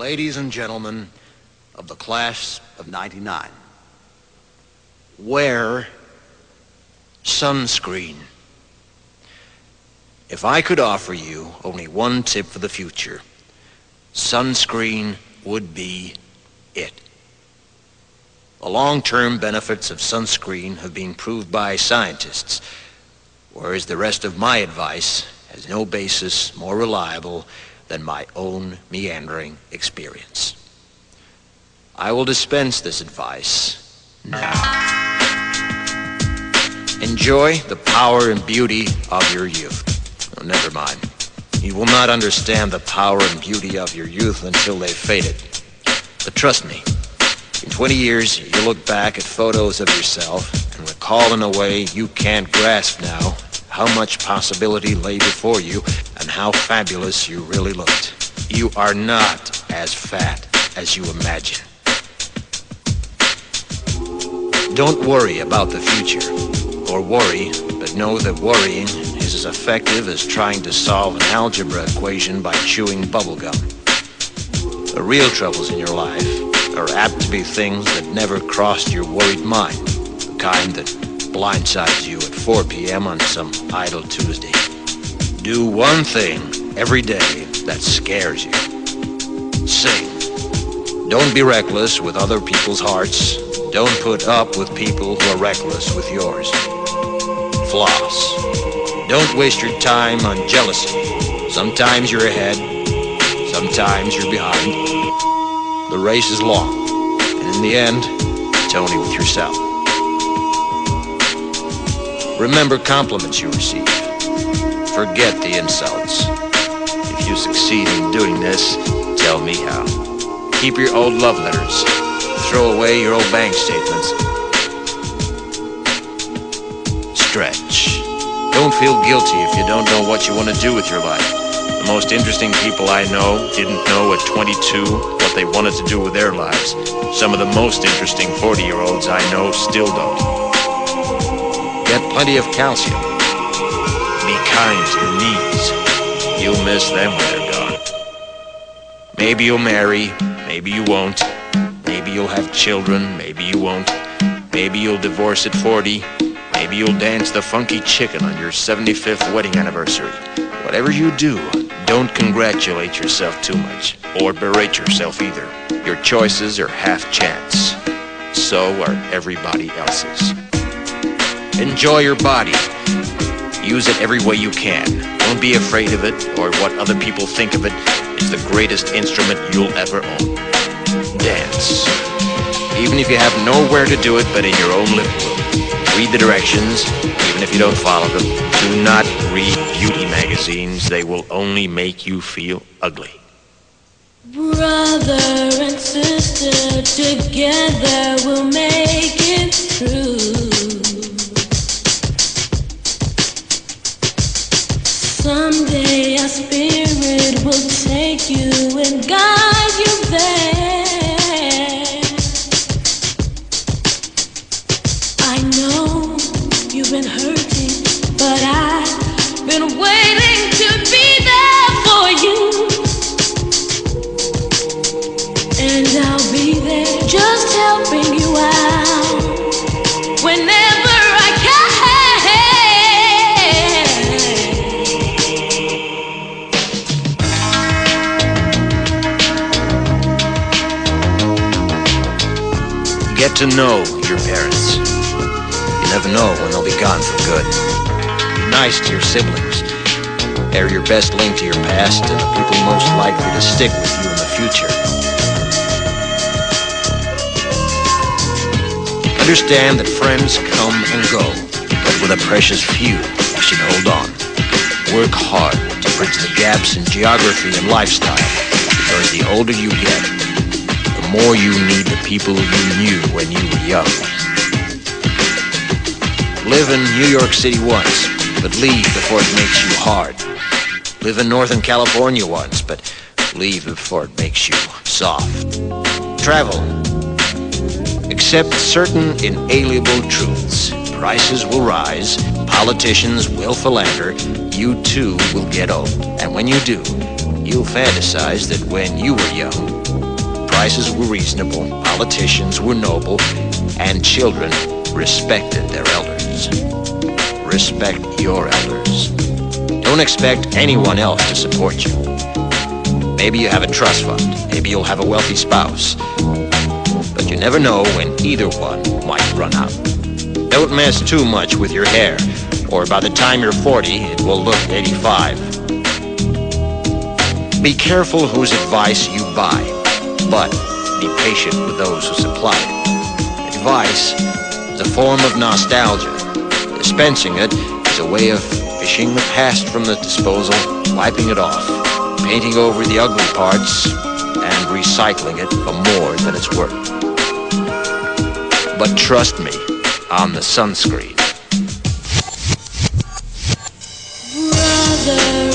Ladies and gentlemen of the class of '99, wear sunscreen. If I could offer you only one tip for the future, sunscreen would be it. The long-term benefits of sunscreen have been proved by scientists, whereas the rest of my advice has no basis more reliable than my own meandering experience. I will dispense this advice now. Enjoy the power and beauty of your youth. Oh, never mind. You will not understand the power and beauty of your youth until they've faded. But trust me, in 20 years, you'll look back at photos of yourself and recall in a way you can't grasp now how much possibility lay before you and how fabulous you really looked. You are not as fat as you imagine. Don't worry about the future, or worry, but know that worrying is as effective as trying to solve an algebra equation by chewing bubblegum. The real troubles in your life are apt to be things that never crossed your worried mind, the kind that blindsides you at 4 p.m. on some idle Tuesday. Do one thing every day that scares you. Sing. Don't be reckless with other people's hearts. Don't put up with people who are reckless with yours. Floss. Don't waste your time on jealousy. Sometimes you're ahead, sometimes you're behind. The race is long, and in the end, it's only with yourself. Remember compliments you receive. Forget the insults. If you succeed in doing this, tell me how. Keep your old love letters. Throw away your old bank statements. Stretch. Don't feel guilty if you don't know what you want to do with your life. The most interesting people I know didn't know at 22 what they wanted to do with their lives. Some of the most interesting 40-year-olds I know still don't. Get plenty of calcium. Be kind to your knees. You'll miss them when they're gone. Maybe you'll marry, maybe you won't. Maybe you'll have children, maybe you won't. Maybe you'll divorce at 40. Maybe you'll dance the funky chicken on your 75th wedding anniversary. Whatever you do, don't congratulate yourself too much, or berate yourself either. Your choices are half chance. So are everybody else's. Enjoy your body. Use it every way you can. Don't be afraid of it, or what other people think of it is the greatest instrument you'll ever own. Dance. Even if you have nowhere to do it but in your own living room. Read the directions, even if you don't follow them. Do not read beauty magazines. They will only make you feel ugly. Brother and sister, together we'll make it through. Someday our spirit will take you and guide you there. I know you've been hurting, but I've been waiting to be there for you. And I'll be there just helping you out whenever I can. Get to know your parents. You never know when they'll be gone for good. Be nice to your siblings. They're your best link to your past and the people most likely to stick with you in the future. Understand that friends come and go, but with a precious few, you should hold on. Work hard to bridge the gaps in geography and lifestyle, because the older you get, the more you need the people you knew when you were young. Live in New York City once, but leave before it makes you hard. Live in Northern California once, but leave before it makes you soft. Travel. Accept certain inalienable truths. Prices will rise, politicians will philander, you too will get old. And when you do, you'll fantasize that when you were young, prices were reasonable, politicians were noble, and children respected their elders. Respect your elders. Don't expect anyone else to support you. Maybe you have a trust fund. Maybe you'll have a wealthy spouse. But you never know when either one might run out. Don't mess too much with your hair, or by the time you're 40, it will look 85. Be careful whose advice you buy, but be patient with those who supply it. Advice is a form of nostalgia. Dispensing it is a way of fishing the past from the disposal, wiping it off, painting over the ugly parts, and recycling it for more than it's worth. But trust me on the sunscreen. Brother.